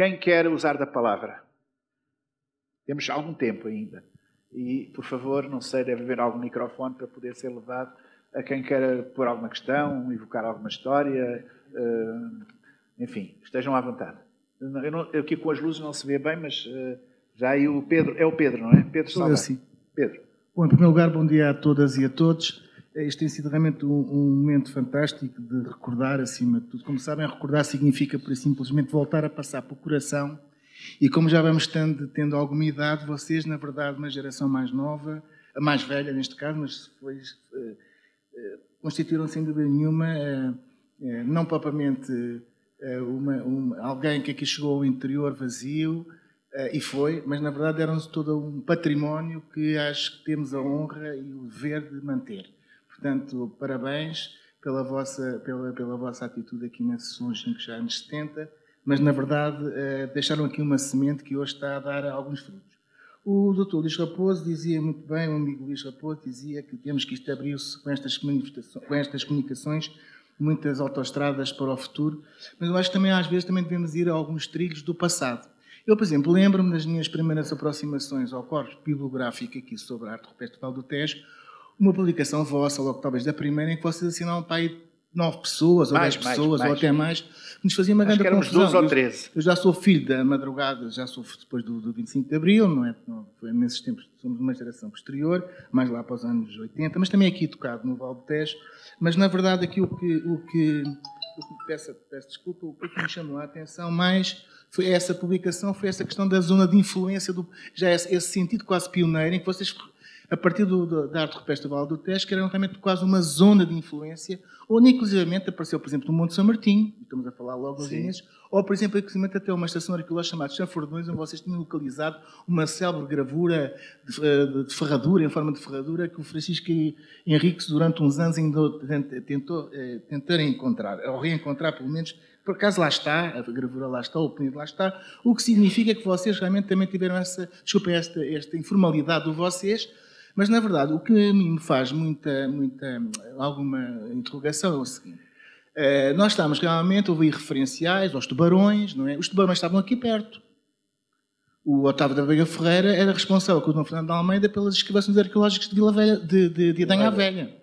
Quem quer usar da palavra? Temos algum tempo ainda. E, por favor, não sei, deve haver algum microfone para poder ser levado a quem queira pôr alguma questão, evocar alguma história. Enfim, estejam à vontade. Eu aqui com as luzes não se vê bem, mas já aí o Pedro... É o Pedro, não é? Pedro Salgado. Sim. Pedro. Bom, em primeiro lugar, bom dia a todas e a todos. Este tem sido realmente um momento fantástico de recordar, acima de tudo. Como sabem, recordar significa, por simplesmente, voltar a passar por coração. E como já vamos tendo alguma idade, vocês, na verdade, uma geração mais nova, a mais velha neste caso, mas depois constituíram, sem dúvida nenhuma, não propriamente alguém que aqui chegou ao interior vazio, e foi, mas na verdade deram-nos todo um património que acho que temos a honra e o dever de manter. Portanto, parabéns pela vossa atitude aqui nesses longínquos anos 70, mas na verdade deixaram aqui uma semente que hoje está a dar alguns frutos. O Dr. Luís Raposo dizia muito bem, o amigo Luís Raposo dizia que temos que estabelecer com estas comunicações muitas autoestradas para o futuro, mas eu acho que também às vezes também devemos ir a alguns trilhos do passado. Eu, por exemplo, lembro-me das minhas primeiras aproximações ao corpus bibliográfico aqui sobre a arte rupestre do Val do Tejo, uma publicação vossa, logo talvez da primeira, em que vocês assinaram para aí 9 pessoas, ou 10 pessoas, ou até mais, que nos fazia uma grande confusão. 12 ou 13. Eu já sou filho da madrugada, já sou depois do 25 de Abril, não é? Foi nesses tempos, somos uma geração posterior, mais lá para os anos 80, mas também aqui tocado no Val do Tejo. Mas, na verdade, aqui o que peço desculpa, o que me chamou a atenção mais foi essa publicação, foi essa questão da zona de influência, já esse sentido quase pioneiro, em que vocês, a partir da arte rupestre do Val do Tejo, que era realmente quase uma zona de influência, onde inclusivamente apareceu, por exemplo, no Monte São Martinho, estamos a falar logo nos inícios, ou, por exemplo, inclusivamente até uma estação arqueológica chamada Chanfordões, onde vocês tinham localizado uma célebre gravura de ferradura, em forma de ferradura, que o Francisco Henriques, durante uns anos, ainda tentou encontrar, ou reencontrar, pelo menos. Por acaso lá está, a gravura lá está, o penido lá está, o que significa que vocês realmente também tiveram esta informalidade de vocês, mas na verdade o que a mim me faz alguma interrogação é o seguinte: nós estamos realmente a ouvir referenciais aos tubarões, não é? Os tubarões estavam aqui perto. O Otávio da Veiga Ferreira era responsável com o Dom Fernando de Almeida pelas escavações arqueológicas de Vila Velha, de Adanha Velha.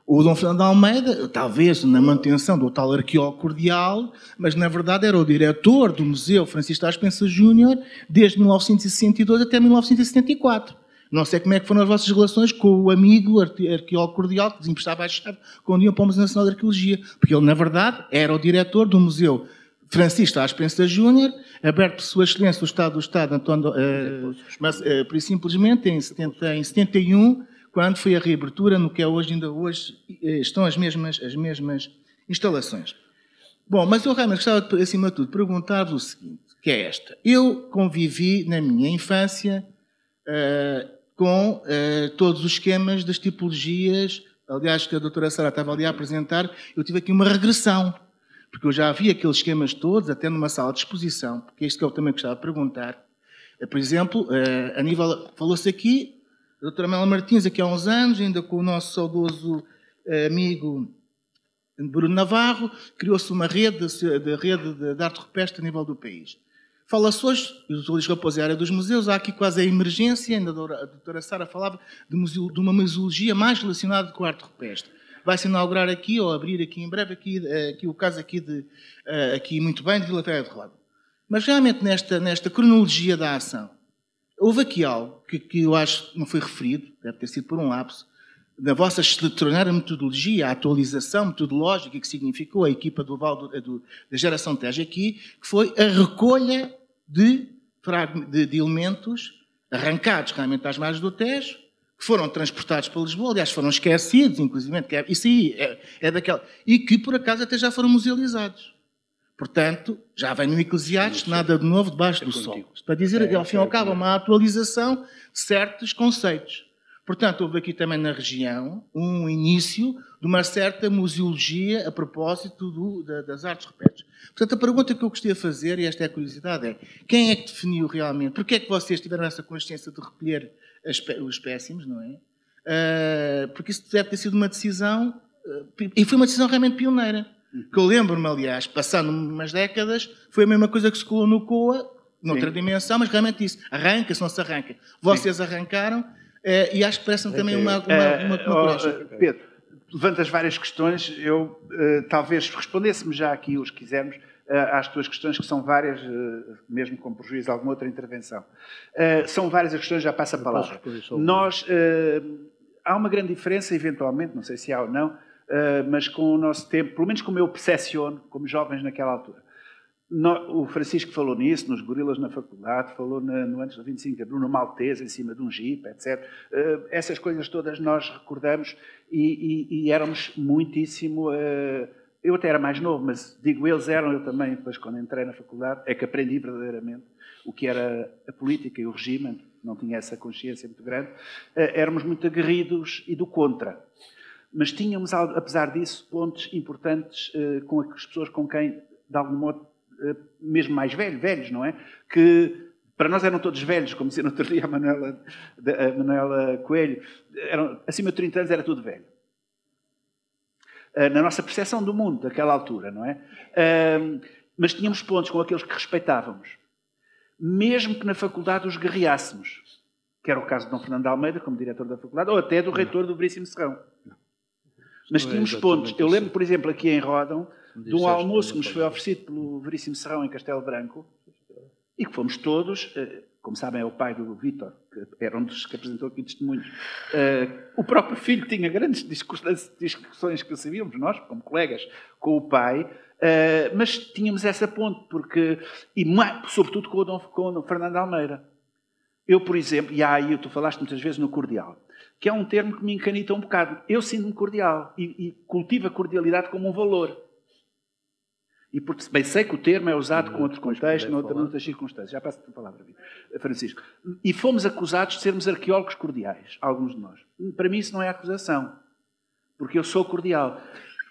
O Dom Fernando de Almeida, talvez na manutenção do tal arqueólogo cordial, mas na verdade era o diretor do Museu Francisco da Aspensa Júnior desde 1962 até 1974. Não sei como é que foram as vossas relações com o amigo arqueólogo cordial que vos emprestava a chave quando iam para o Museu Nacional de Arqueologia, porque ele na verdade era o diretor do Museu Francisco da Aspensa Júnior, aberto por Sua Excelência o Estado António, mas por simplesmente em 71, quando foi a reabertura no que é hoje, ainda hoje estão as mesmas instalações. Bom, mas eu realmente gostava, acima de tudo, perguntar-vos o seguinte, que é esta. Eu convivi na minha infância com todos os esquemas das tipologias, aliás, que a doutora Sara estava ali a apresentar, eu tive aqui uma regressão, porque eu já vi aqueles esquemas todos, até numa sala de exposição, porque é isto que eu também gostava de perguntar. Por exemplo, a nível, falou-se aqui, a doutora Mela Martins, aqui há uns anos, ainda com o nosso saudoso amigo Bruno Navarro, criou-se uma rede de arte rupestre a nível do país. Fala-se hoje, e o Dr. Luís Raposo é a área dos museus, há aqui quase a emergência, ainda a doutora Sara falava de uma museologia mais relacionada com a arte rupestre. Vai-se inaugurar aqui, ou abrir aqui em breve, aqui o caso aqui muito bem, de Vila Velha de Roda. Mas realmente nesta cronologia da ação, houve aqui algo que eu acho que não foi referido, deve ter sido por um lapso, da vossa extraordinária metodologia, a atualização metodológica que significou a equipa da geração Tejo aqui, que foi a recolha de elementos arrancados realmente às margens do Tejo, que foram transportados para Lisboa, aliás, foram esquecidos, inclusive, isso aí é daquela, e que por acaso até já foram musealizados. Portanto, já vem no Eclesiastes, nada de novo debaixo do sol. Para dizer, ao fim e ao cabo, uma atualização de certos conceitos. Portanto, houve aqui também na região um início de uma certa museologia a propósito das artes rupestres. Portanto, a pergunta que eu gostaria de fazer, e esta é a curiosidade, é quem é que definiu realmente, porque é que vocês tiveram essa consciência de recolher os espécimes, não é? Porque isso deve ter sido uma decisão, e foi uma decisão realmente pioneira. Que eu lembro-me, aliás, passando umas décadas, foi a mesma coisa que se colou no COA, noutra dimensão, mas realmente isso, arranca-se, não se arranca. Vocês arrancaram, e acho que parece-me também uma coragem. Pedro, levantas várias questões, eu talvez respondesse-me já aqui, os que quisermos, às tuas questões, que são várias, mesmo com prejuízo de alguma outra intervenção. São várias as questões, já passa a palavra. Nós, há uma grande diferença, eventualmente, não sei se há ou não, mas com o nosso tempo, pelo menos como eu percepciono, como jovens naquela altura. O Francisco falou nisso, nos gorilas na faculdade, falou no antes do 25 de Abril, no Maltese, em cima de um jipe, etc. Essas coisas todas nós recordamos e éramos muitíssimo... eu até era mais novo, mas digo, eles eram, eu também, depois quando entrei na faculdade, é que aprendi verdadeiramente o que era a política e o regime, não tinha essa consciência muito grande. Éramos muito aguerridos e do contra. Mas tínhamos, apesar disso, pontos importantes com as pessoas com quem, de algum modo, mesmo mais velhos, não é? Que para nós eram todos velhos, como dizia no outro dia a Manuela Coelho, acima de 30 anos era tudo velho. Na nossa percepção do mundo, daquela altura, não é? Mas tínhamos pontos com aqueles que respeitávamos. Mesmo que na faculdade os guerreássemos, que era o caso de Dom Fernando de Almeida, como diretor da faculdade, ou até do reitor do Veríssimo Serrão. Mas tínhamos pontos. Eu lembro, por exemplo, aqui em Ródão, de um almoço que nos foi oferecido pelo Veríssimo Serrão em Castelo Branco, e que fomos todos, como sabem, é o pai do Vítor, que era um dos que apresentou aqui testemunhos. O próprio filho tinha grandes discussões que sabíamos, nós, como colegas, com o pai, mas tínhamos essa ponte, porque, e sobretudo com o Dom Fernando de Almeida. Eu, por exemplo, e aí tu falaste muitas vezes no cordial, que é um termo que me encanita um bocado. Eu sinto-me cordial e cultivo a cordialidade como um valor. E porque bem sei que o termo é usado com outro contexto, noutras circunstâncias. Já passo a palavra, Francisco. E fomos acusados de sermos arqueólogos cordiais, alguns de nós. Para mim isso não é acusação, porque eu sou cordial.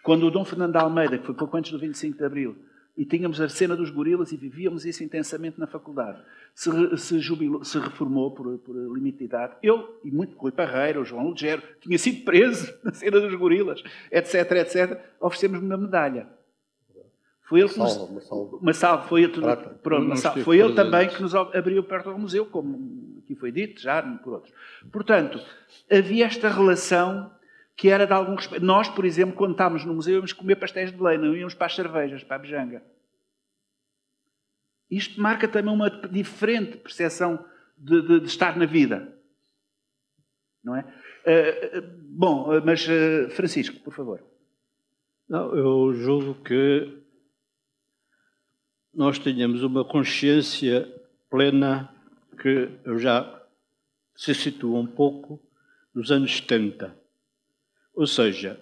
Quando o Dom Fernando de Almeida, que foi pouco antes do 25 de Abril, e tínhamos a cena dos gorilas e vivíamos isso intensamente na faculdade, se reformou por limite de idade. Eu, e muito Rui Parreira, o João Lugero, tinha sido preso na cena dos gorilas, etc, etc, oferecemos-me uma medalha. Foi ele que foi ele também que nos abriu perto do museu, como aqui foi dito, já por outros. Portanto, havia esta relação que era de algum respeito. Nós, por exemplo, quando estávamos no museu, íamos comer pastéis de lei, não íamos para as cervejas, para a bejanga. Isto marca também uma diferente percepção de estar na vida. Não é? Mas Francisco, por favor. Não, eu julgo que nós tínhamos uma consciência plena que eu já se situa um pouco nos anos 70. Ou seja,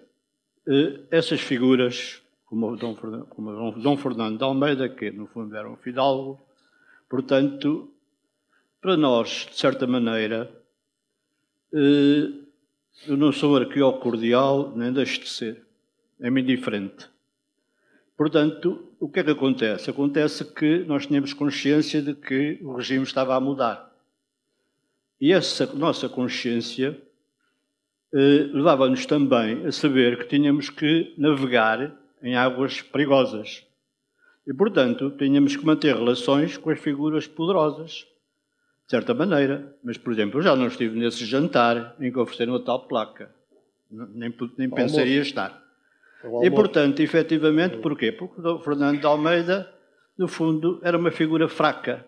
essas figuras, como o Dom Fernando de Almeida, que no fundo era um fidalgo, portanto, para nós, de certa maneira, eu não sou arqueólogo cordial, nem deixo de ser, é-me indiferente. Portanto, o que é que acontece? Acontece que nós tínhamos consciência de que o regime estava a mudar. E essa nossa consciência levava-nos também a saber que tínhamos que navegar em águas perigosas. E, portanto, tínhamos que manter relações com as figuras poderosas, de certa maneira. Mas, por exemplo, eu já não estive nesse jantar em que ofereceram a tal placa. Nem pensaria estar. E, portanto, efetivamente, porquê? Porque o Fernando de Almeida, no fundo, era uma figura fraca.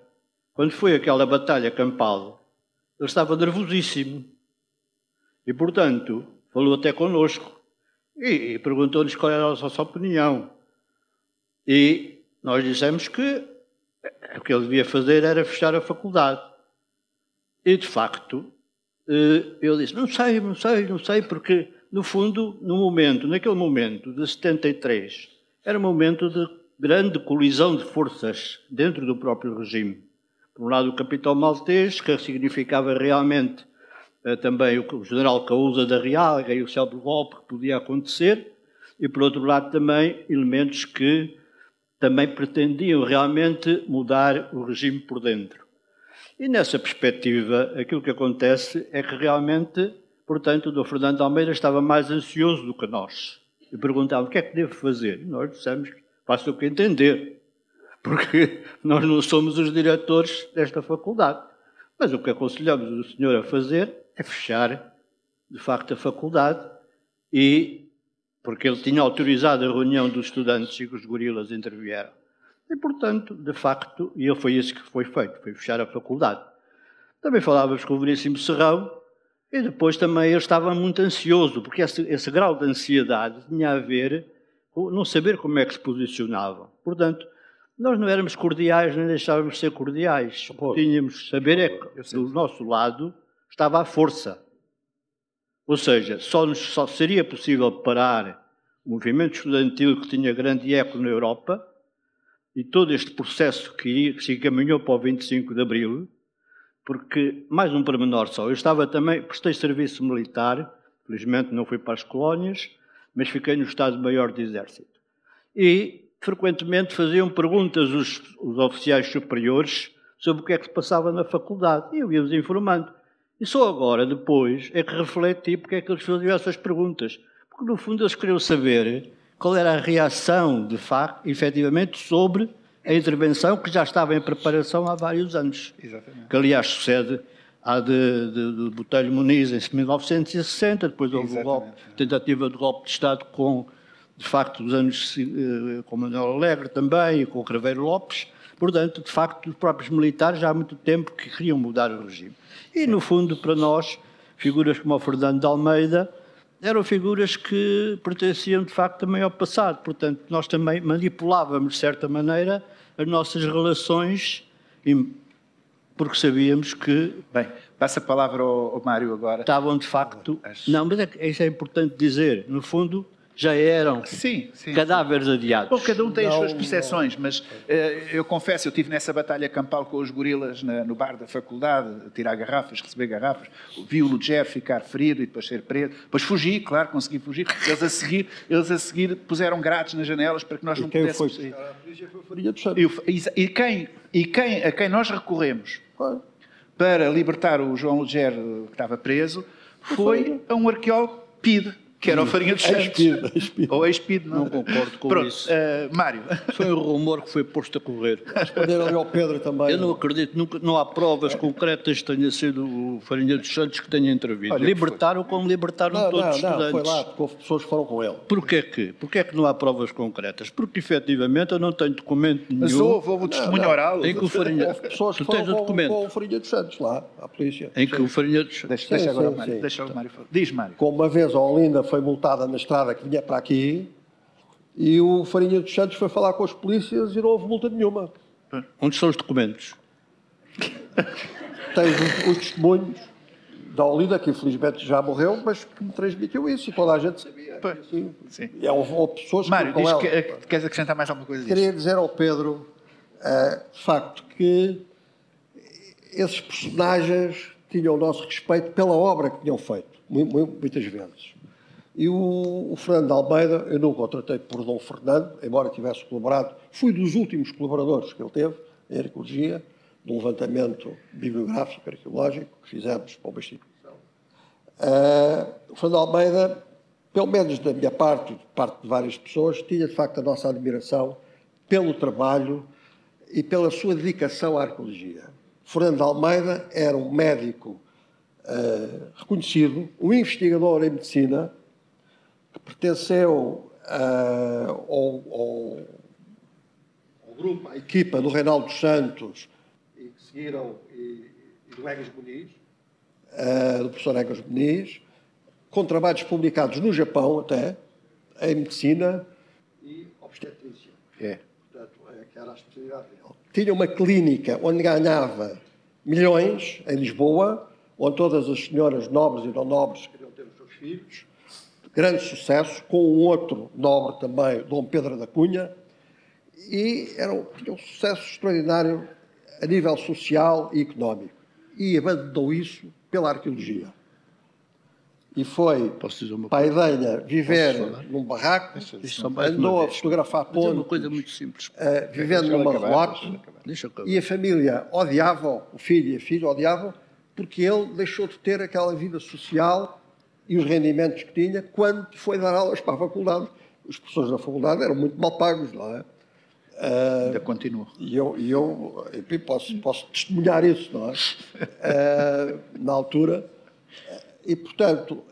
Quando foi aquela batalha campal, ele estava nervosíssimo. E, portanto, falou até connosco e perguntou-nos qual era a nossa opinião. E nós dissemos que o que ele devia fazer era fechar a faculdade. E, de facto, ele disse, não sei, porque, no fundo, naquele momento de 73, era um momento de grande colisão de forças dentro do próprio regime. Por um lado, o capitão maltês, que significava realmente também o general Caúza da Rialga e o célebre golpe que podia acontecer, e, por outro lado, também elementos que também pretendiam realmente mudar o regime por dentro. E, nessa perspectiva, aquilo que acontece é que realmente, portanto, o Dom Fernando de Almeida estava mais ansioso do que nós. e perguntavam o que é que devo fazer. E nós dissemos, faça o que entender, porque nós não somos os diretores desta faculdade. Mas o que aconselhamos o senhor a fazer é fechar, de facto, a faculdade, porque ele tinha autorizado a reunião dos estudantes e que os gorilas intervieram. E, portanto, de facto, foi isso que foi feito, foi fechar a faculdade. Também falávamos com o Veríssimo Serrão, e depois também ele estava muito ansioso, porque esse grau de ansiedade tinha a ver com não saber como é que se posicionavam. Portanto, nós não éramos cordiais, nem deixávamos de ser cordiais. O que tínhamos de saber é que do nosso lado estava a força. Ou seja, só seria possível parar o movimento estudantil que tinha grande eco na Europa e todo este processo que se encaminhou para o 25 de Abril, porque, mais um pormenor só, prestei serviço militar, felizmente não fui para as colónias, mas fiquei no Estado-Maior do Exército. E, frequentemente, faziam perguntas os oficiais superiores sobre o que é que se passava na faculdade, e eu ia-os informando. E só agora, depois, é que refleti porque é que eles faziam essas perguntas. Porque, no fundo, eles queriam saber qual era a reação, de facto, efetivamente, sobre a intervenção que já estava em preparação há vários anos. Exatamente. Que, aliás, sucede à de Botelho Muniz em 1960, depois houve o golpe, tentativa de golpe de Estado com, de facto, os anos com Manuel Alegre também e com o Craveiro Lopes. Portanto, de facto, os próprios militares já há muito tempo que queriam mudar o regime. E, no fundo, para nós, figuras como o Fernando de Almeida eram figuras que pertenciam, de facto, também ao passado. Portanto, nós também manipulávamos, de certa maneira, as nossas relações, porque sabíamos que... Bem, passa a palavra ao Mário agora. Estavam, de facto... Não, mas isso é importante dizer. No fundo, já eram cadáveres adiados. Bom, cada um tem as suas percepções, mas eu confesso, eu estive nessa batalha campal com os gorilas no bar da faculdade, tirar garrafas, receber garrafas, vi o Lugero ficar ferido e depois ser preso, depois fugi, claro, consegui fugir, eles a seguir puseram grades nas janelas para que nós não pudéssemos sair. A quem nós recorremos para libertar o João Lugero, que estava preso, foi a um arqueólogo PIDE, que era o Farinha dos Santos. Ou ex-PIDE. Não concordo com isso. Mário. Foi um rumor que foi posto a correr. Responderam ali ao Pedro também. Eu não acredito, não há provas concretas que tenha sido o Farinha dos Santos que tenha intervido. Libertaram como libertaram todos os estudantes. Não, foi lá, porque houve pessoas que foram com ele. Porquê que não há provas concretas? Porque, efetivamente, eu não tenho documento nenhum. Mas houve o testemunho oral. Em que o Farinha... Houve pessoas que foram com o Farinha dos Santos lá, à polícia. Em que o Farinha dos Santos... Deixa o Mário falar. Diz, Mário. Como uma vez a Olinda foi multada na estrada que vinha para aqui e o Farinha dos Santos foi falar com os polícias e não houve multa nenhuma. Onde estão os documentos? Tens os testemunhos da Olinda, que infelizmente já morreu, mas que me transmitiu isso e toda a gente sabia. Sim. E houve pessoas Mário, que diz que queres acrescentar mais alguma coisa disso? Queria dizer ao Pedro, de facto, que esses personagens tinham o nosso respeito pela obra que tinham feito, muitas vezes. E o Fernando de Almeida, eu nunca o tratei por Dom Fernando, embora tivesse colaborado, fui dos últimos colaboradores que ele teve em arqueologia, do levantamento bibliográfico, arqueológico, que fizemos para uma instituição. O Fernando de Almeida, pelo menos da minha parte, de parte de várias pessoas, tinha de facto a nossa admiração pelo trabalho e pela sua dedicação à arqueologia. Fernando de Almeida era um médico reconhecido, um investigador em medicina, que pertenceu ao grupo, à equipa do Reinaldo dos Santos e que seguiram, e do Egas Muniz, do professor Egas Muniz, com trabalhos publicados no Japão até, em medicina e obstetrícia. Portanto, que era a especialidade dele. Tinha uma clínica onde ganhava milhões, em Lisboa, onde todas as senhoras nobres e não nobres queriam ter os seus filhos. Grande sucesso, com um outro nobre também, Dom Pedro da Cunha, e tinha um sucesso extraordinário a nível social e económico. E abandonou isso pela arqueologia. E foi para a Idenha viver num barraco, andou a fotografar pontos, uma coisa muito simples. Vivendo numa relote, e a família odiava, o filho e a filha odiavam, porque ele deixou de ter aquela vida social e os rendimentos que tinha quando foi dar aulas para a faculdade os professores da faculdade eram muito mal pagos, não é? Ainda continua. E eu enfim, posso testemunhar isso, não é? Na altura. E, portanto,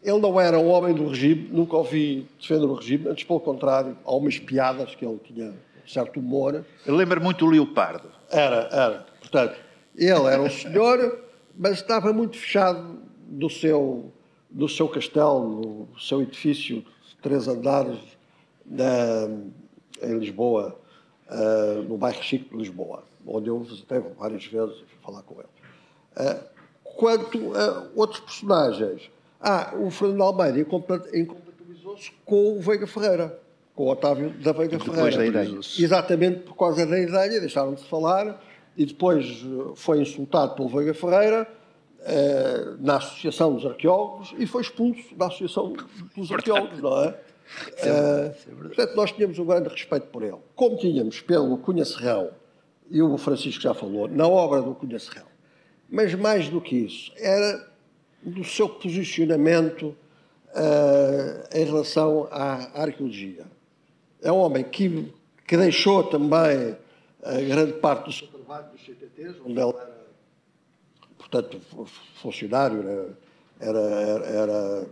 ele não era um homem do regime, nunca ouvi defender o regime, antes, pelo contrário, há umas piadas que ele tinha certo humor. Ele lembra muito o Leopardo. Era. Portanto, ele era um senhor, mas estava muito fechado no seu castelo, no seu edifício de 3 andares em Lisboa, no bairro Chico de Lisboa, onde eu visitei várias vezes e fui falar com ele. Quanto a outros personagens, o Fernando Almeida incompatibilizou-se com o Veiga Ferreira, com o Otávio da Veiga Ferreira. Da ideia. Exatamente por causa da ideia, deixaram de falar, e depois foi insultado pelo Veiga Ferreira na Associação dos Arqueólogos e foi expulso da Associação dos Arqueólogos, não é? Portanto, nós tínhamos um grande respeito por ele. Como tínhamos pelo Cunha Serrão, e o Francisco já falou, na obra do Cunha Serrão. Mas mais do que isso, era do seu posicionamento em relação à arqueologia. É um homem que deixou também grande parte do seu trabalho dos CTTs, onde ele era, portanto, funcionário, era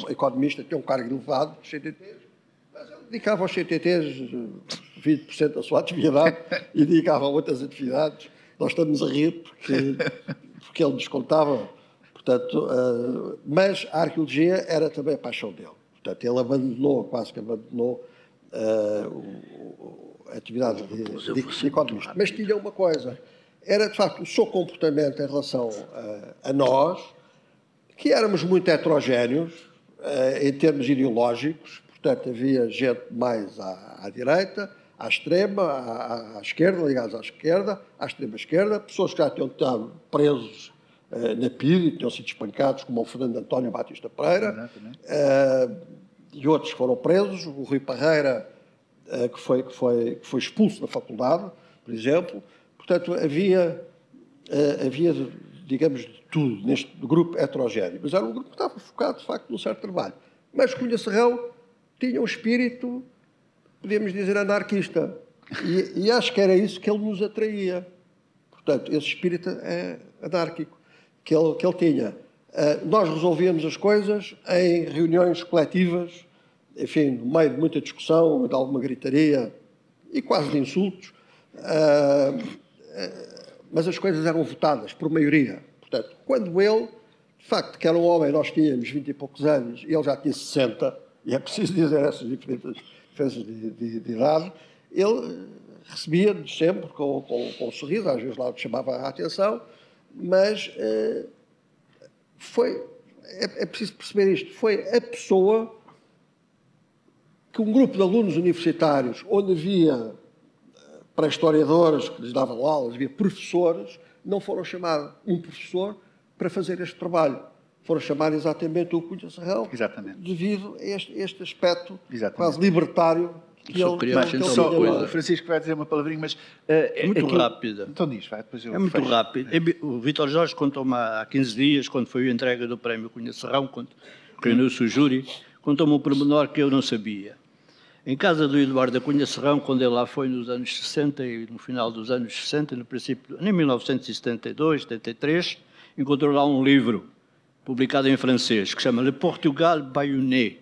economista, tinha um cargo elevado dos CTTs, mas ele dedicava aos CTTs 20% da sua atividade e dedicava a outras atividades. Nós estamos a rir porque ele nos contava, portanto, mas a arqueologia era também a paixão dele. Portanto, ele quase que abandonou a atividade de economista. Mas tinha uma coisa, era de facto o seu comportamento em relação a nós, que éramos muito heterogéneos em termos ideológicos, portanto havia gente mais à direita, à extrema, à esquerda, ligados à esquerda, à extrema esquerda, pessoas que já tinham estado presos na PIDE e tinham sido espancados, como o Fernando António Batista Pereira, e outros foram presos, o Rui Parreira, que foi expulso da faculdade, por exemplo. Portanto, havia digamos, de tudo neste grupo heterogéneo, mas era um grupo que estava focado, de facto, num certo trabalho. Mas Cunha Serrão tinha um espírito, podíamos dizer, anarquista, e acho que era isso que ele nos atraía. Portanto, esse espírito anárquico que ele tinha. Nós resolvíamos as coisas em reuniões coletivas, enfim, no meio de muita discussão, de alguma gritaria e quase de insultos, mas as coisas eram votadas por maioria. Portanto, quando ele, de facto, que era um homem, nós tínhamos 20 e poucos anos, e ele já tinha 60, e é preciso dizer essas diferenças de idade, ele recebia-nos sempre com um sorriso, às vezes lá chamava a atenção, mas é preciso perceber isto, foi a pessoa que um grupo de alunos universitários, onde havia pré-historiadores que lhes davam aulas, havia professores, não foram chamar um professor para fazer este trabalho. Foram chamar exatamente o Cunha Serrão, devido a este aspecto quase libertário que ele o Francisco vai dizer uma palavrinha, mas... muito rápida. Então diz, vai, depois eu É muito rápido. O Vítor Jorge contou-me há 15 dias, quando foi a entrega do prémio Cunha Serrão, quando reuniu-se o júri, contou-me um pormenor que eu não sabia. Em casa do Eduardo da Cunha Serrão, quando ele lá foi nos anos 60 e no final dos anos 60, no princípio, em 1972, 73, encontrou lá um livro publicado em francês, que se chama Le Portugal Bayonnais,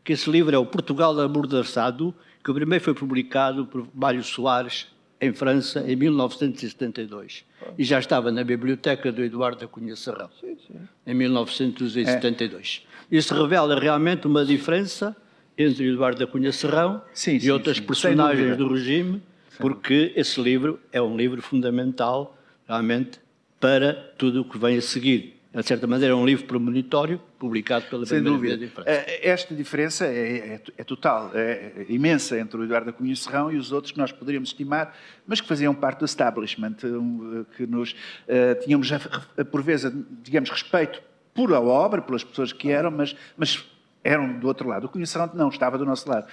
que esse livro é o Portugal Amordaçado, que o primeiro foi publicado por Mário Soares, em França, em 1972. E já estava na biblioteca do Eduardo da Cunha Serrão, em 1972. Isso revela realmente uma diferença entre Eduardo da Cunha Serrão e outras personagens do regime, porque esse livro é um livro fundamental, realmente, para tudo o que vem a seguir. De certa maneira, é um livro premonitório, publicado pela primeira vez em França. Esta diferença é total, é imensa entre o Eduardo da Cunha Serrão e os outros que nós poderíamos estimar, mas que faziam parte do establishment, que nos tínhamos, por vezes, digamos, respeito por a obra, pelas pessoas que eram, mas eram do outro lado. O Cunha Serrão não, estava do nosso lado.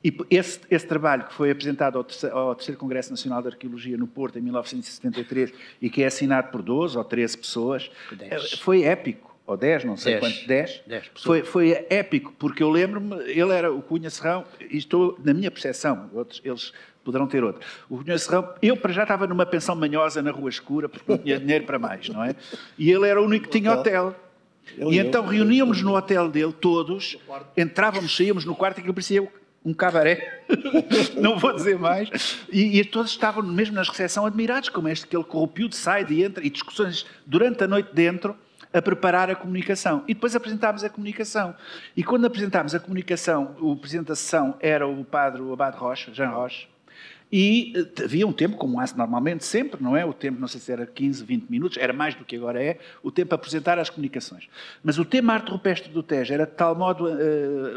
E esse trabalho que foi apresentado ao terceiro Congresso Nacional de Arqueologia no Porto, em 1973, e que é assinado por 12 ou 13 pessoas, foi épico. ou 10, não sei 10. quanto, 10. 10 pessoas. Foi épico, porque eu lembro-me, ele era o Cunha Serrão, e estou na minha percepção, outros, eles poderão ter outra. O Cunha Serrão, eu para já estava numa pensão manhosa na Rua Escura, porque não tinha dinheiro para mais, não é? E ele era o único que tinha hotel. E então reuníamos no hotel dele, todos, entrávamos, saíamos no quarto, e aquilo parecia um cabaré, não vou dizer mais, e todos estavam mesmo na recepção admirados, como este que ele corrompiu de sai, de entra, e discussões durante a noite dentro, a preparar a comunicação. E depois apresentámos a comunicação. E quando apresentámos a comunicação, o presidente da sessão era o padre Abade Rocha, Jean Rocha, e havia um tempo, como há normalmente sempre, não é? O tempo, não sei se era 15, 20 minutos, era mais do que agora é, o tempo a apresentar as comunicações. Mas o tema arte rupestre do Tejo era de tal modo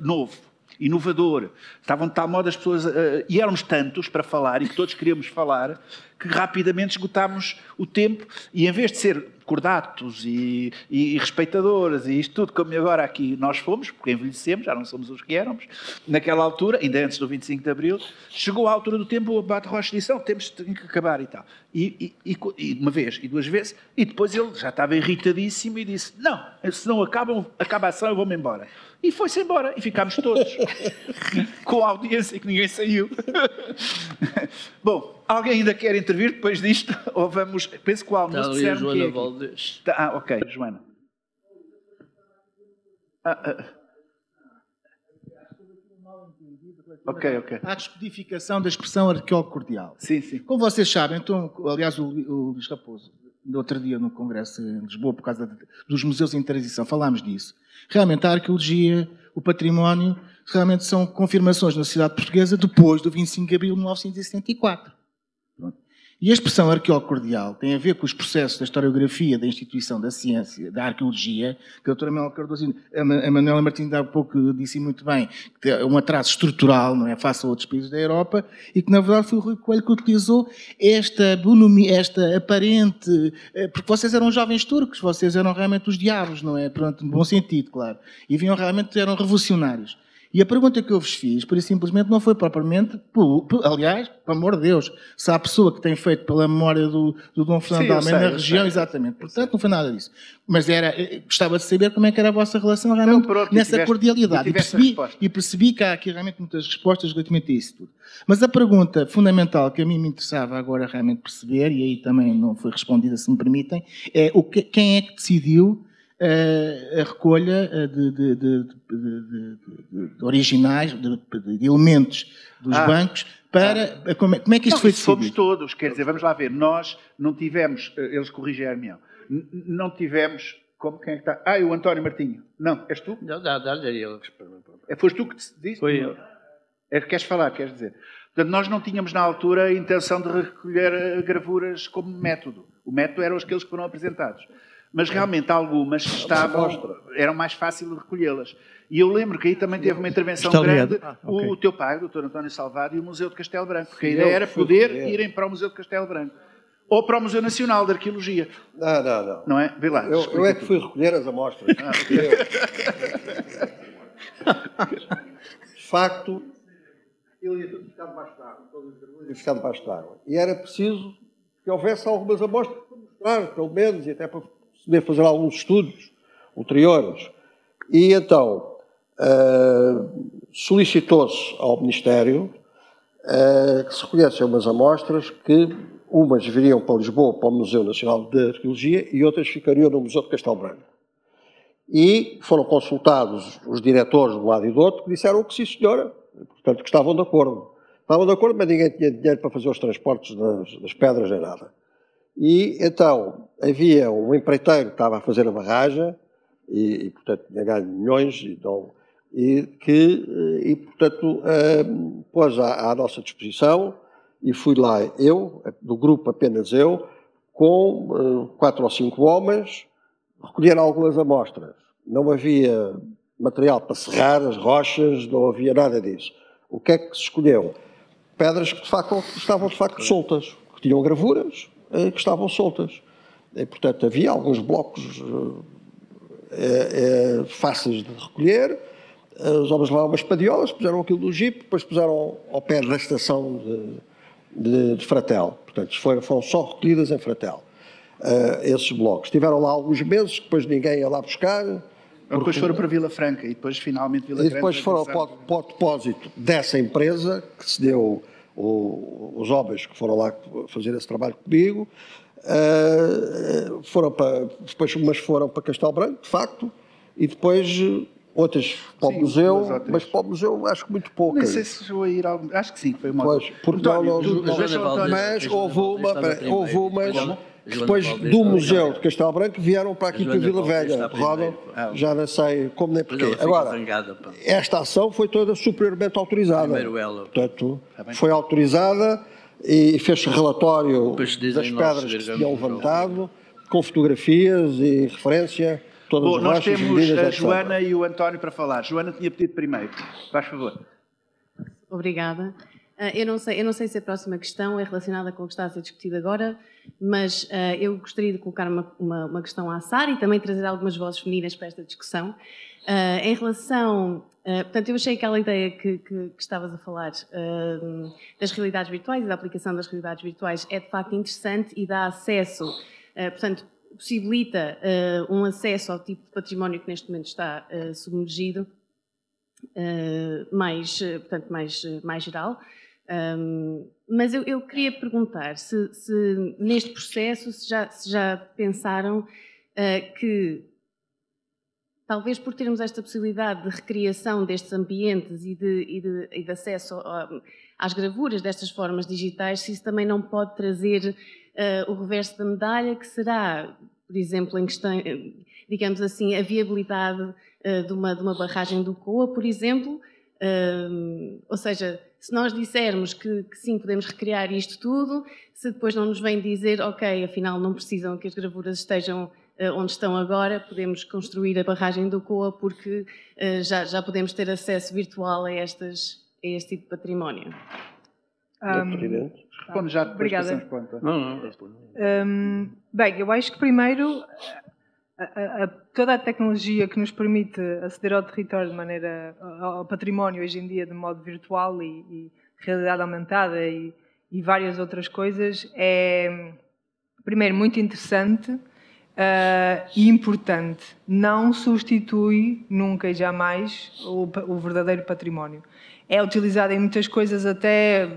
novo, inovador, estavam de tal modo as pessoas, e éramos tantos para falar, e que todos queríamos falar, que rapidamente esgotámos o tempo, e em vez de ser cordatos e respeitadores, e isto tudo, como agora aqui nós fomos, porque envelhecemos, já não somos os que éramos, naquela altura, ainda antes do 25 de Abril, chegou à altura do tempo, o Abade Rocha disse, temos que acabar e tal. E uma vez, e duas vezes, e depois ele já estava irritadíssimo e disse, não, se não acaba a ação, eu vou-me embora. E foi-se embora, e ficámos todos com a audiência que ninguém saiu. Bom, alguém ainda quer intervir depois disto? Ou vamos, penso que o almoço disseram que é Valdez. ok, Joana. Ok. À descodificação da expressão arqueólogo cordial. Sim, sim. Como vocês sabem, então, aliás, o Luís Raposo, no outro dia no Congresso em Lisboa, por causa dos museus em transição, falámos disso. Realmente a arqueologia, o património, realmente são confirmações na sociedade portuguesa depois do 25 de abril de 1974. E a expressão arqueólogo cordial tem a ver com os processos da historiografia, da instituição da ciência, da arqueologia, que a doutora Manuela Cardoso, a Manuela Martins há pouco disse muito bem, que é um atraso estrutural, não é, face a outros países da Europa, e que na verdade foi o Rui Coelho que utilizou esta aparente, porque vocês eram jovens turcos, vocês eram realmente os diabos, não é? Pronto, no bom sentido, claro. E vinham realmente, eram revolucionários. E a pergunta que eu vos fiz, por isso simplesmente, não foi propriamente, aliás, pelo amor de Deus, se há a pessoa que tem feito pela memória do Dom Fernando de Almeida na região, exatamente. Portanto, não foi nada disso. Mas gostava de saber como é que era a vossa relação realmente nessa cordialidade. E percebi que há aqui realmente muitas respostas relativamente a isso tudo. Mas a pergunta fundamental que a mim me interessava agora realmente perceber, e aí também não foi respondida, se me permitem, é quem é que decidiu a recolha de originais, de elementos dos bancos, para... Como é que isto foi decidido? Fomos todos, quer dizer, vamos lá ver, nós não tivemos, eles corrigem-me, não tivemos, quem é que está? O António Martinho. Não, és tu? Não, dá-lhe a ele. Foste tu que disse? Foi eu. Queres falar, queres dizer? Portanto, nós não tínhamos na altura a intenção de recolher gravuras como método. O método eram aqueles que foram apresentados. Mas realmente algumas eram mais fácil de recolhê-las. E eu lembro que aí também teve uma intervenção grande o teu pai, o Dr. António Salvado, e o Museu de Castelo Branco, porque a ideia era poder irem para o Museu de Castelo Branco. Ou para o Museu Nacional de Arqueologia. Não. Não é? Vê lá. Eu é que fui recolher as amostras. De facto, ele ia tudo ficar debaixo de água. Todas as gravuras iam ficar debaixo de água. E era preciso que houvesse algumas amostras para mostrar, pelo menos, e até para poder fazer alguns estudos ulteriores. E então solicitou-se ao Ministério que se recolhessem umas amostras que umas viriam para Lisboa, para o Museu Nacional de Arqueologia, e outras ficariam no Museu de Castelo Branco. E foram consultados os diretores de um lado e do outro, que disseram que sim, senhora, portanto que estavam de acordo. Estavam de acordo, mas ninguém tinha dinheiro para fazer os transportes das pedras nem nada. E então havia um empreiteiro que estava a fazer a barragem e portanto tinha ganho milhões e portanto pôs à nossa disposição, e fui lá eu, do grupo apenas eu, com 4 ou 5 homens, recolher algumas amostras. Não havia material para serrar as rochas, não havia nada disso. O que é que se escolheu? Pedras que estavam de facto soltas, que tinham gravuras, que estavam soltas. E, portanto, havia alguns blocos fáceis de recolher. Os homens levaram umas padiolas, puseram aquilo do jipe, depois puseram ao pé da estação de Fratel. Portanto, foram só recolhidas em Fratel. esses blocos. Estiveram lá alguns meses, depois ninguém ia lá buscar. Depois foram para Vila Franca e depois finalmente Vila Franca. E depois foram para o depósito dessa empresa que se deu os homens que foram lá fazer esse trabalho comigo. Umas foram para Castelo Branco, de facto, e depois outras para o museu, mas para o museu acho que muito pouco. Nem sei se chegou a ir algum. Acho que sim, foi uma. Pois, porque mas houve umas que depois do museu de Castelo Branco vieram para aqui para Vila Velha, rodam, já não sei como nem porquê. Agora, esta ação foi toda superiormente autorizada. Portanto, foi autorizada e fez-se relatório das pedras que se tinham levantado, com fotografias e referência. Bom, nós temos a Joana e o António para falar. Joana tinha pedido primeiro. Faz favor. Obrigada. Eu não sei se a próxima questão é relacionada com o que está a ser discutido agora, mas eu gostaria de colocar uma questão à Sara e também trazer algumas vozes femininas para esta discussão. Em relação... portanto, eu achei aquela ideia que estavas a falar das realidades virtuais e da aplicação das realidades virtuais é de facto interessante e dá acesso, portanto, possibilita um acesso ao tipo de património que neste momento está submergido, mais geral. Mas eu queria perguntar se neste processo se já pensaram que talvez por termos esta possibilidade de recriação destes ambientes e de acesso às gravuras destas formas digitais, se isso também não pode trazer o reverso da medalha, que será, por exemplo, em questão, digamos assim, a viabilidade de uma barragem do COA, por exemplo. Ou seja, se nós dissermos que sim, podemos recriar isto tudo, se depois não nos vem dizer, ok, afinal não precisam que as gravuras estejam onde estão agora, podemos construir a barragem do COA porque já podemos ter acesso virtual a este tipo de património. Responde já depois. Obrigada. Não. Bem, eu acho que primeiro toda a tecnologia que nos permite aceder ao território de maneira, ao património hoje em dia de modo virtual e realidade aumentada e várias outras coisas é, primeiro, muito interessante e importante. Não substitui nunca e jamais o verdadeiro património. É utilizado em muitas coisas até,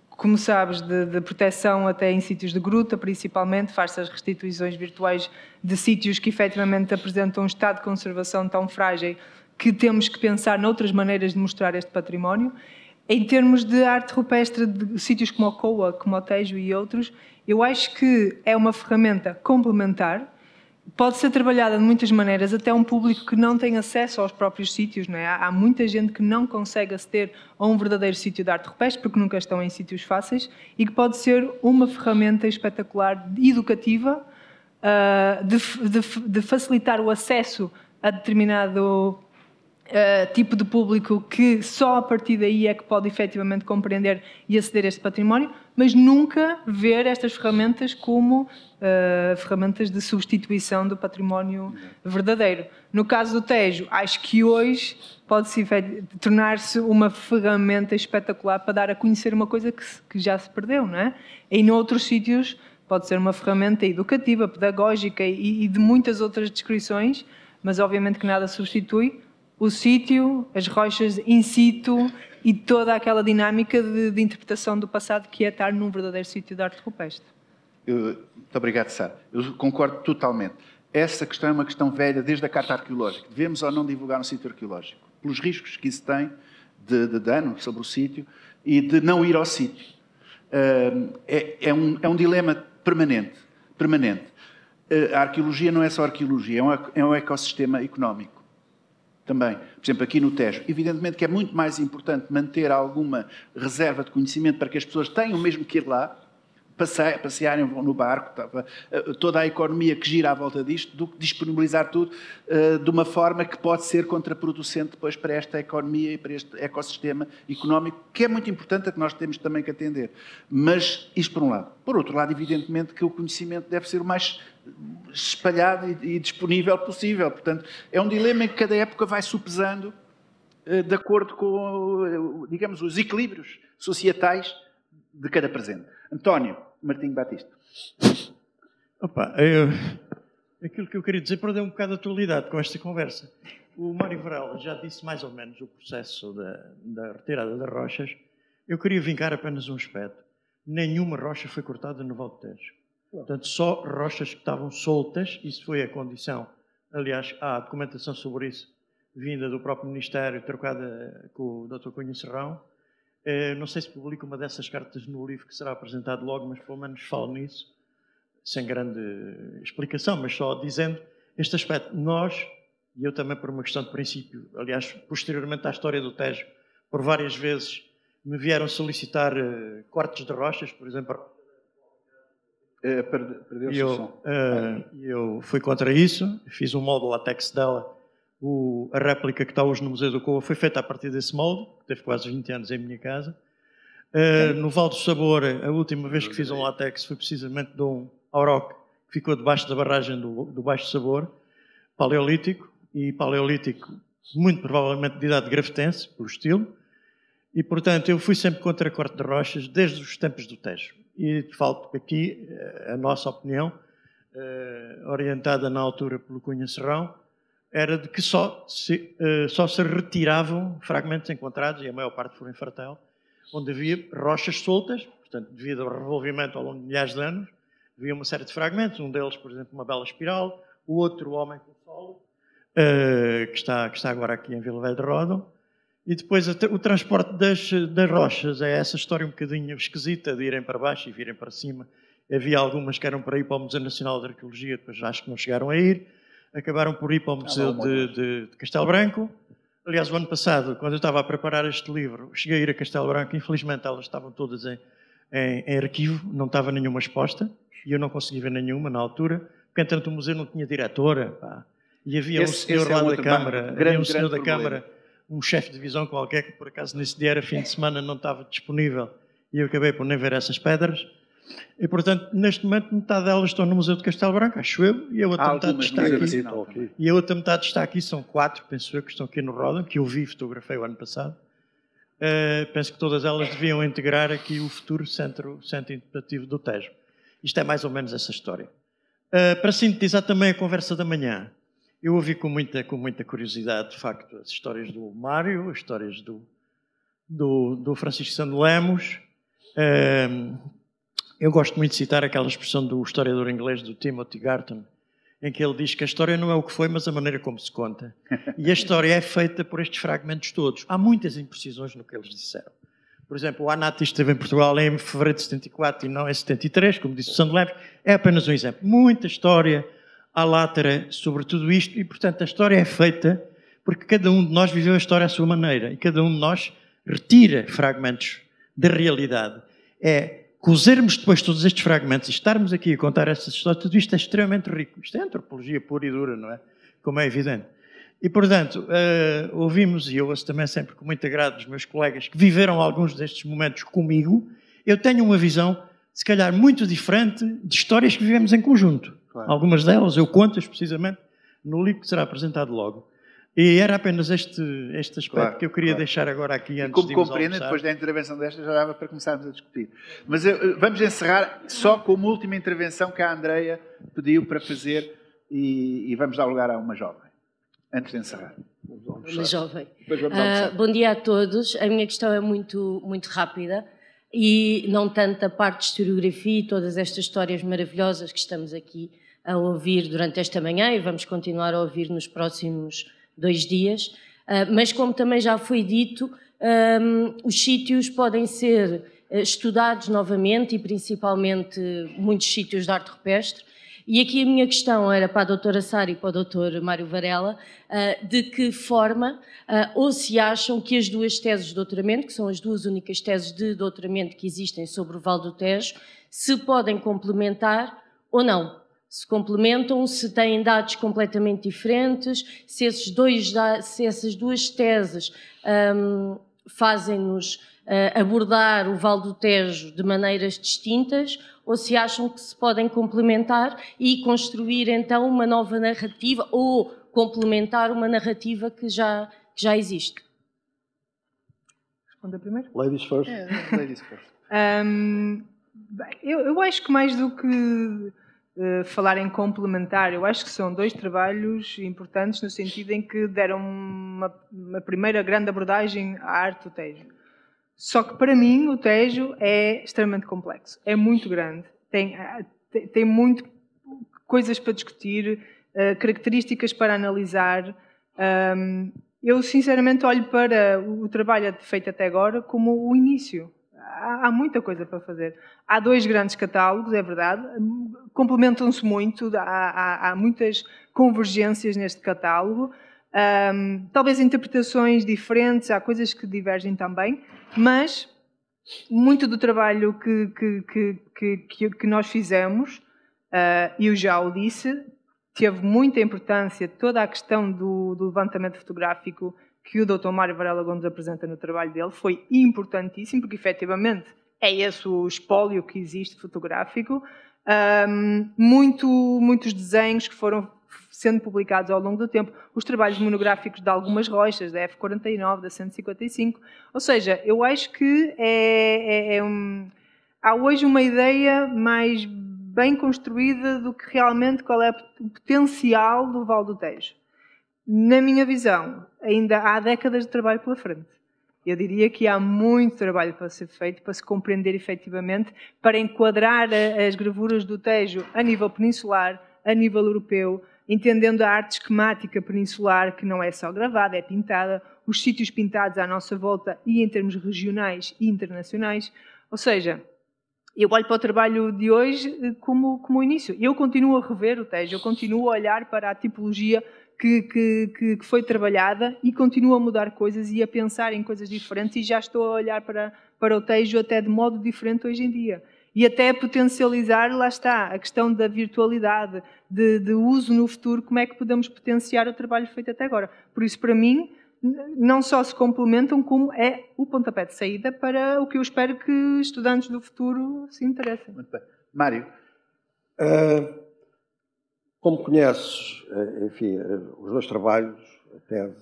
como sabes, de proteção até em sítios de gruta, principalmente, faz-se as restituições virtuais de sítios que efetivamente apresentam um estado de conservação tão frágil que temos que pensar noutras maneiras de mostrar este património. Em termos de arte rupestre de sítios como o COA, como o Tejo e outros, eu acho que é uma ferramenta complementar. Pode ser trabalhada de muitas maneiras, até um público que não tem acesso aos próprios sítios, não é? Há muita gente que não consegue aceder a um verdadeiro sítio de arte rupestre porque nunca estão em sítios fáceis e que pode ser uma ferramenta espetacular educativa de facilitar o acesso a determinado tipo de público que só a partir daí é que pode efetivamente compreender e aceder a este património, mas nunca ver estas ferramentas como ferramentas de substituição do património verdadeiro. No caso do Tejo, acho que hoje pode-se tornar-se uma ferramenta espetacular para dar a conhecer uma coisa que já se perdeu, não é? E noutros sítios pode ser uma ferramenta educativa, pedagógica e de muitas outras descrições, mas obviamente que nada substitui o sítio, as rochas in situ e toda aquela dinâmica de interpretação do passado que é estar num verdadeiro sítio de arte rupestre. Muito obrigado, Sara. Eu concordo totalmente. Essa questão é uma questão velha desde a Carta Arqueológica. Devemos ou não divulgar um sítio arqueológico? Pelos riscos que isso tem de dano sobre o sítio e de não ir ao sítio. É um dilema permanente. A arqueologia não é só arqueologia, é um ecossistema económico. Também, por exemplo, aqui no Tejo, evidentemente que é muito mais importante manter alguma reserva de conhecimento para que as pessoas tenham mesmo que ir lá, passearem no barco, toda a economia que gira à volta disto, do que disponibilizar tudo de uma forma que pode ser contraproducente depois para esta economia e para este ecossistema económico, que é muito importante, a que nós temos também que atender. Mas isto por um lado. Por outro lado, evidentemente que o conhecimento deve ser o mais espalhado e disponível possível. Portanto, é um dilema em que cada época vai supesando de acordo com, digamos, os equilíbrios societais de cada presente. António Martinho Batista. Opa, aquilo que eu queria dizer perdeu um bocado a atualidade com esta conversa. O Mário Varela já disse mais ou menos o processo da retirada das rochas. Eu queria vincar apenas um aspecto. Nenhuma rocha foi cortada no Val do Tejo. Portanto, só rochas que estavam soltas, isso foi a condição. Aliás, há documentação sobre isso, vinda do próprio Ministério, trocada com o Dr. Cunha Serrão. Não sei se publico uma dessas cartas no livro que será apresentado logo, mas pelo menos falo nisso, sem grande explicação, mas só dizendo este aspecto. Nós, e eu também por uma questão de princípio, aliás, posteriormente à história do Tejo, por várias vezes me vieram solicitar cortes de rochas, por exemplo. Perdeu-se o som. Eu fui contra isso, fiz um molde látex dela. A réplica que está hoje no Museu do Coa foi feita a partir desse molde, que teve quase 20 anos em minha casa. No Val do Sabor, a última vez que fiz um látex foi precisamente de um auroque que ficou debaixo da barragem do Baixo Sabor, paleolítico, e paleolítico muito provavelmente de idade grafitense, pelo estilo. E, portanto, eu fui sempre contra a corte de rochas desde os tempos do Tejo. E, de facto, aqui, a nossa opinião, orientada na altura pelo Cunha Serrão, era de que só se retiravam fragmentos encontrados, e a maior parte foram em Fartel, onde havia rochas soltas, portanto, devido ao revolvimento ao longo de milhares de anos, havia uma série de fragmentos, um deles, por exemplo, uma bela espiral, o outro, o Homem com o Solo, que está agora aqui em Vila Velha de Ródão. E depois o transporte das rochas é essa história um bocadinho esquisita de irem para baixo e virem para cima. Havia algumas que eram para ir para o Museu Nacional de Arqueologia, depois acho que não chegaram a ir. Acabaram por ir para o Museu de Castelo Branco. Aliás, o ano passado, quando eu estava a preparar este livro, cheguei a ir a Castelo Branco. Infelizmente, elas estavam todas em arquivo, não estava nenhuma exposta. E eu não consegui ver nenhuma na altura, porque, entretanto, o museu não tinha diretora. Pá. E havia um senhor lá da Câmara, um chefe de divisão qualquer, que por acaso nesse dia era fim de semana, não estava disponível, e eu acabei por nem ver essas pedras. E, portanto, neste momento, metade delas estão no Museu de Castelo Branco, acho eu, e a outra metade está aqui. E a outra metade está aqui, são 4, penso eu, que estão aqui no Ródão, que eu vi e fotografei o ano passado. Penso que todas elas deviam integrar aqui o futuro centro interpretativo do Tejo. Isto é mais ou menos essa história. Para sintetizar também a conversa da manhã, eu ouvi com muita curiosidade, de facto, as histórias do Mário, as histórias do Francisco Sando Lemos. Eu gosto muito de citar aquela expressão do historiador inglês, do Timothy Garton, em que ele diz que a história não é o que foi, mas a maneira como se conta. E a história é feita por estes fragmentos todos. Há muitas imprecisões no que eles disseram. Por exemplo, o Anati esteve em Portugal em fevereiro de 74 e não em 73, como disse o Sando Lemos. É apenas um exemplo. Muita história à látera sobre tudo isto e, portanto, a história é feita porque cada um de nós viveu a história à sua maneira e cada um de nós retira fragmentos da realidade. Cozermos depois todos estes fragmentos e estarmos aqui a contar essas histórias, tudo isto é extremamente rico. Isto é antropologia pura e dura, não é? Como é evidente. E, portanto, ouvimos, e eu ouço também sempre com muito agrado dos meus colegas que viveram alguns destes momentos comigo, eu tenho uma visão, se calhar, muito diferente de histórias que vivemos em conjunto. Claro. Algumas delas eu conto-as precisamente no livro que será apresentado logo. E era apenas este aspecto que eu queria deixar agora aqui antes de irmos almoçar. Como compreendem, depois da intervenção desta já dava para começarmos a discutir. Mas vamos encerrar só com uma última intervenção que a Andreia pediu para fazer e vamos dar lugar a uma jovem. Antes de encerrar. Uma jovem. Bom dia a todos. A minha questão é muito rápida e não tanto a parte de historiografia e todas estas histórias maravilhosas que estamos aqui a ouvir durante esta manhã e vamos continuar a ouvir nos próximos 2 dias, mas como também já foi dito, os sítios podem ser estudados novamente e principalmente muitos sítios de arte rupestre. E aqui a minha questão era para a doutora Sara e para o Dr. Mário Varela, de que forma ou se acham que as 2 teses de doutoramento, que são as 2 únicas teses de doutoramento que existem sobre o Val do Tejo, se podem complementar ou não. Se complementam, se têm dados completamente diferentes, se essas 2 teses fazem-nos abordar o Val do Tejo de maneiras distintas, ou se acham que se podem complementar e construir então uma nova narrativa ou complementar uma narrativa que já existe. Responder primeiro? Ladies first. Ladies first. Eu acho que mais do que falar em complementar. Eu acho que são dois trabalhos importantes no sentido em que deram uma primeira grande abordagem à arte do Tejo. Só que para mim o Tejo é extremamente complexo, é muito grande, tem muito coisas para discutir, características para analisar. Eu sinceramente olho para o trabalho feito até agora como o início. Há muita coisa para fazer. Há 2 grandes catálogos, é verdade, complementam-se muito, há muitas convergências neste catálogo, talvez interpretações diferentes, há coisas que divergem também, mas muito do trabalho que nós fizemos, eu já o disse, teve muita importância toda a questão do levantamento fotográfico que o Dr. Mário Varela Gomes apresenta no trabalho dele, foi importantíssimo, porque efetivamente é esse o espólio que existe fotográfico. Muitos desenhos que foram sendo publicados ao longo do tempo, os trabalhos monográficos de algumas rochas, da F49, da 155, ou seja, eu acho que há hoje uma ideia mais bem construída do que realmente qual é o potencial do Vale do Tejo. Na minha visão, ainda há décadas de trabalho pela frente. Eu diria que há muito trabalho para ser feito, para se compreender efetivamente, para enquadrar as gravuras do Tejo a nível peninsular, a nível europeu, entendendo a arte esquemática peninsular, que não é só gravada, é pintada, os sítios pintados à nossa volta e em termos regionais e internacionais. Ou seja, eu olho para o trabalho de hoje como o início. Eu continuo a rever o Tejo, eu continuo a olhar para a tipologia que foi trabalhada e continuo a mudar coisas e a pensar em coisas diferentes e já estou a olhar para o Tejo até de modo diferente hoje em dia. E até potencializar, lá está, a questão da virtualidade, de uso no futuro, como é que podemos potenciar o trabalho feito até agora. Por isso, para mim, não só se complementam, como é o pontapé de saída para o que eu espero que estudantes do futuro se interessem. Muito bem. Mário? Como conheces, enfim, os 2 trabalhos, a tese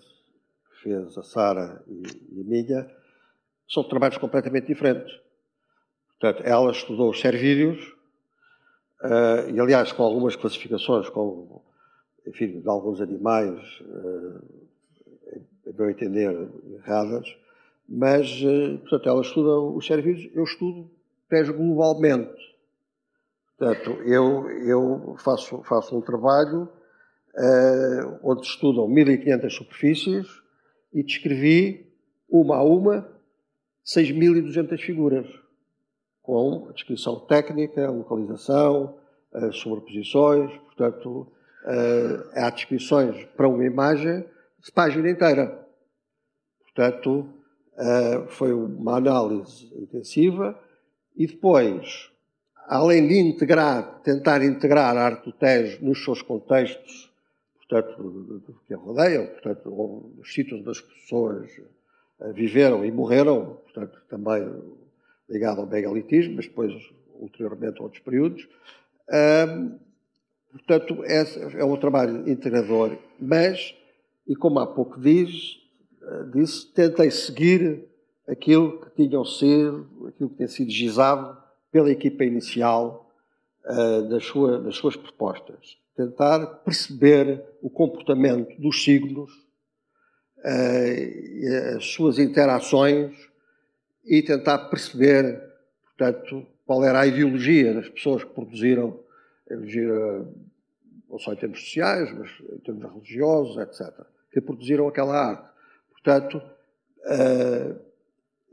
que fez a Sara e a minha, são trabalhos completamente diferentes. Portanto, ela estudou os cervídeos, e aliás com algumas classificações, como, enfim, de alguns animais, a meu entender, erradas, mas, portanto, ela estuda os cervídeos, eu estudo Tejo globalmente. Portanto, eu faço um trabalho onde estudam 1500 superfícies e descrevi, uma a uma, 6200 figuras, com a descrição técnica, a localização, as sobreposições. Portanto, há descrições para uma imagem de página inteira. Portanto, foi uma análise intensiva e depois, além de tentar integrar a arte do Tejo nos seus contextos, portanto, do que a rodeiam, portanto, os sítios onde as pessoas viveram e morreram, portanto, também ligado ao megalitismo, mas depois, ulteriormente, a outros períodos. Portanto, é um trabalho integrador, mas, e como há pouco disse, tentei seguir aquilo que tinha sido gizado pela equipa inicial das suas propostas. Tentar perceber o comportamento dos signos, as suas interações e tentar perceber, portanto, qual era a ideologia das pessoas que produziram, não só em termos sociais, mas em termos religiosos, etc., que produziram aquela arte. Portanto,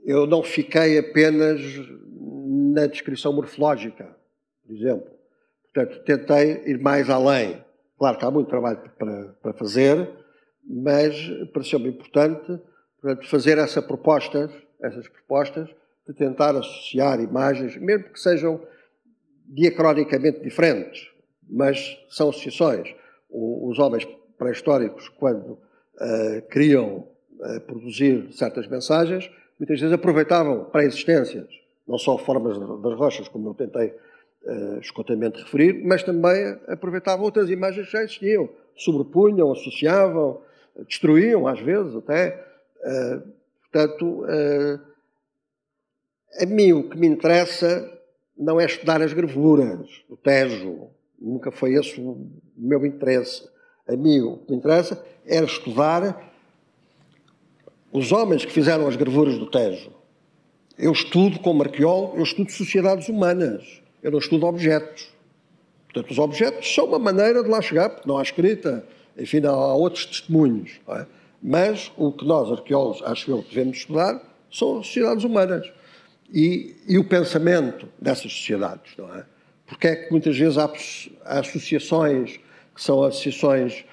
eu não fiquei apenas na descrição morfológica, por exemplo. Portanto, tentei ir mais além. Claro que há muito trabalho para fazer, mas pareceu-me importante, portanto, fazer essas propostas de tentar associar imagens, mesmo que sejam diacronicamente diferentes, mas são associações. Os homens pré-históricos, quando queriam produzir certas mensagens, muitas vezes aproveitavam pré-existências, não só formas das rochas, como eu tentei escotamente referir, mas também aproveitavam outras imagens que já existiam, sobrepunham, associavam, destruíam, às vezes, até. Portanto, a mim o que me interessa não é estudar as gravuras do Tejo, Nunca foi esse o meu interesse. A mim, o que me interessa era estudar os homens que fizeram as gravuras do Tejo. Eu estudo, como arqueólogo, eu estudo sociedades humanas. Eu não estudo objetos. Portanto, os objetos são uma maneira de lá chegar, porque não há escrita, enfim, não há outros testemunhos. Não é? Mas o que nós, arqueólogos, acho eu, devemos estudar são as sociedades humanas. E o pensamento dessas sociedades, não é? Porque é que muitas vezes há associações, que são associações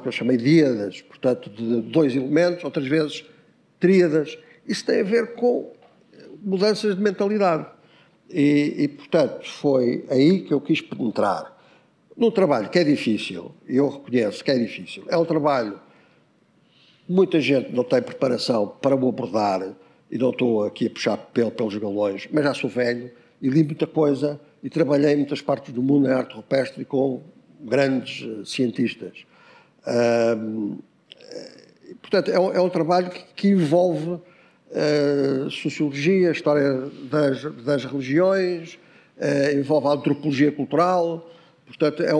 que eu chamei díadas, portanto, de 2 elementos, outras vezes tríadas. Isso tem a ver com mudanças de mentalidade. E, portanto, foi aí que eu quis penetrar. Num trabalho que é difícil, e eu reconheço que é difícil, é um trabalho que muita gente não tem preparação para o abordar, e não estou aqui a puxar pelos galões, mas já sou velho e li muita coisa e trabalhei em muitas partes do mundo em arte rupestre com grandes cientistas. Portanto, é um trabalho que envolve sociologia, história das religiões, envolve a antropologia cultural. Portanto, é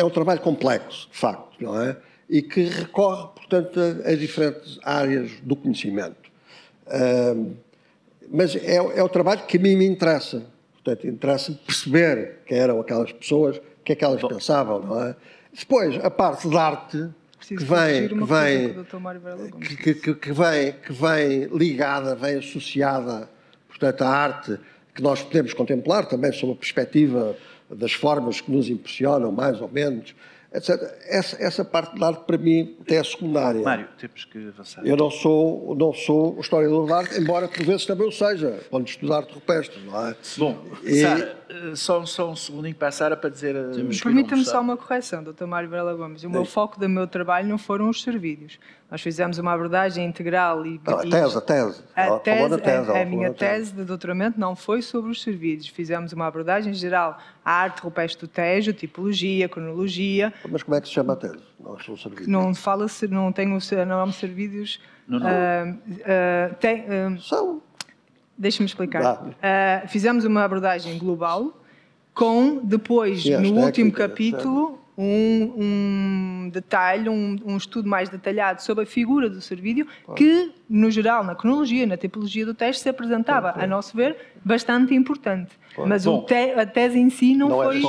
um trabalho complexo, de facto, não é? E que recorre, portanto, a diferentes áreas do conhecimento. Mas é o trabalho que a mim me interessa. Portanto, interessa-me perceber quem eram aquelas pessoas, o que é que elas pensavam, não é? Depois, a parte da arte que vem ligada, vem associada, portanto, à arte que nós podemos contemplar também sob a perspectiva das formas que nos impressionam, mais ou menos, etc. Essa parte da arte, para mim, é secundária. Mário, temos que avançar. Eu não sou o historiador da arte, embora por vezes também o seja, quando estudo arte rupestre, não é? Bom, Sara, só um segundinho para a Sara para dizer... Permita-me só uma correção, Dr. Mário Varela Gomes. O meu foco do meu trabalho não foram os serviços. Nós fizemos uma abordagem integral e... A minha tese de doutoramento não foi sobre os serviços. Fizemos uma abordagem geral à arte rupestre do Tejo, tipologia, cronologia... Mas como é que se chama a tese? Não tenho o nome serviços... São... Deixa-me explicar. Fizemos uma abordagem global com, depois, no último capítulo, um detalhe, um estudo mais detalhado sobre a figura do Servídio, que, no geral, na cronologia, na tipologia do texto, se apresentava, a nosso ver, bastante importante. Mas a tese em si não foi...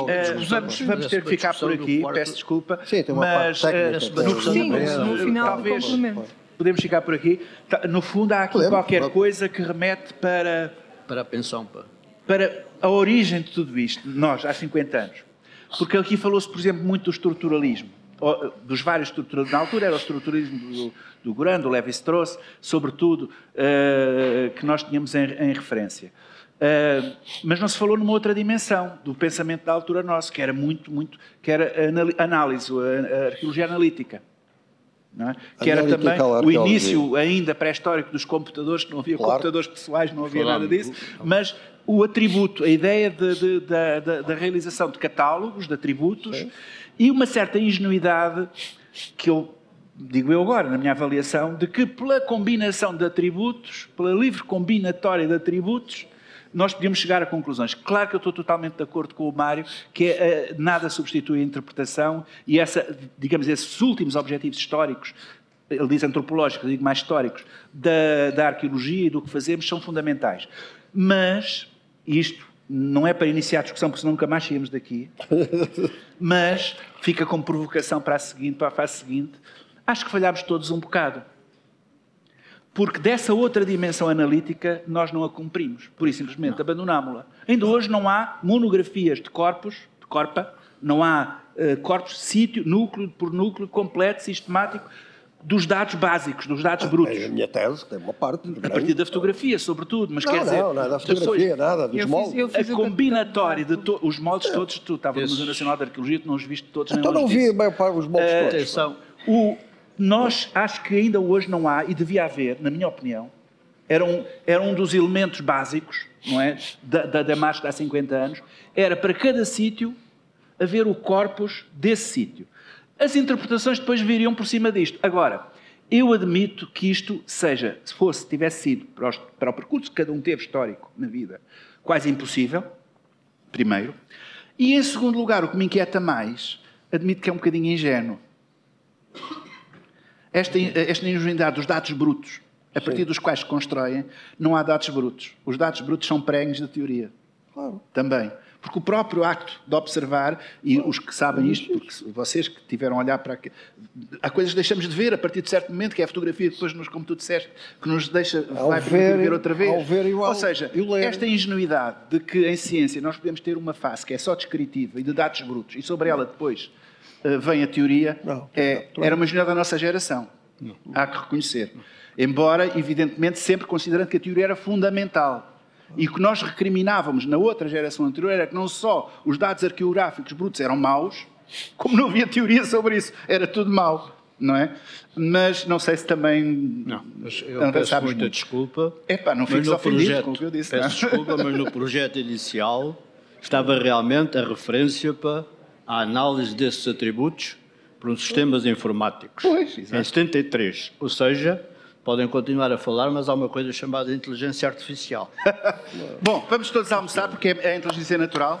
Vamos ter que ficar por aqui, peço desculpa. Sim, tem uma parte técnica. No final, talvez... Podemos ficar por aqui. No fundo, há aqui qualquer coisa que remete para a pensão. Para a origem de tudo isto, nós, há 50 anos. Porque aqui falou-se, por exemplo, muito do estruturalismo, dos vários estruturalismos. Na altura era o estruturalismo do Goran, do Lévi-Strauss, sobretudo, que nós tínhamos em referência. Mas não se falou numa outra dimensão do pensamento da altura nosso, que era que era a análise, a arqueologia analítica. Não é? Que era também o início ainda pré-histórico dos computadores, que não havia computadores pessoais, não havia nada disso, mas o atributo, a ideia da realização de catálogos, de atributos, e uma certa ingenuidade, que eu digo agora, na minha avaliação, de que pela combinação de atributos, pela livre combinatória de atributos, nós podíamos chegar a conclusões. Claro que eu estou totalmente de acordo com o Mário, que nada substitui a interpretação e digamos, esses últimos objetivos históricos, ele diz antropológicos, eu digo mais históricos, da arqueologia e do que fazemos, são fundamentais. Mas, isto não é para iniciar a discussão, porque senão nunca mais saímos daqui, mas fica como provocação para a fase seguinte, acho que falhámos todos um bocado. Porque dessa outra dimensão analítica nós não a cumprimos, pura e simplesmente abandonámo-la. Ainda hoje não há monografias de corpa, não há corpos, sítio, núcleo por núcleo, completo, sistemático, dos dados básicos, dos dados brutos. A minha tese tem uma parte. A partir da fotografia, sobretudo, mas quer dizer... Não, da fotografia, nada, dos moldes. A combinatória de os moldes todos, tu estavas no Museu Nacional de Arqueologia, tu não os viste todos, nem então não vi os moldes todos. Atenção, nós, acho que ainda hoje não há, e devia haver, na minha opinião, era um dos elementos básicos, não é, da Damasco há 50 anos, era para cada sítio haver o corpus desse sítio. As interpretações depois viriam por cima disto. Agora, eu admito que isto tivesse sido para o percurso que cada um teve histórico na vida, quase impossível, primeiro. E, em segundo lugar, o que me inquieta mais, admito que é um bocadinho ingênuo. Esta ingenuidade dos dados brutos, a partir dos quais se constroem, não há dados brutos. Os dados brutos são pregos da teoria. Claro. Também. Porque o próprio acto de observar, e os que sabem isto, porque vocês que tiveram a olhar para aqui, há coisas que deixamos de ver a partir de certo momento, que é a fotografia, depois, como tu disseste, que nos deixa, vai permitir ver outra vez. Ou seja, esta ingenuidade de que em ciência nós podemos ter uma face que é só descritiva e de dados brutos, e sobre ela depois vem a teoria, era uma ingenuidade da nossa geração. Há que reconhecer. Embora, evidentemente, sempre considerando que a teoria era fundamental. E o que nós recriminávamos na outra geração anterior era que não só os dados arqueográficos brutos eram maus, como não havia teoria sobre isso. Era tudo mau, não é? Mas não sei se também... Não, mas eu peço muita desculpa. Não fiques ofendido com o que eu disse. Peço desculpa, mas no projeto inicial estava realmente a referência para a análise desses atributos para os sistemas informáticos. Pois, exato. Em 73. Ou seja... Podem continuar a falar, mas há uma coisa chamada inteligência artificial. Bom, vamos todos almoçar, porque é a inteligência natural.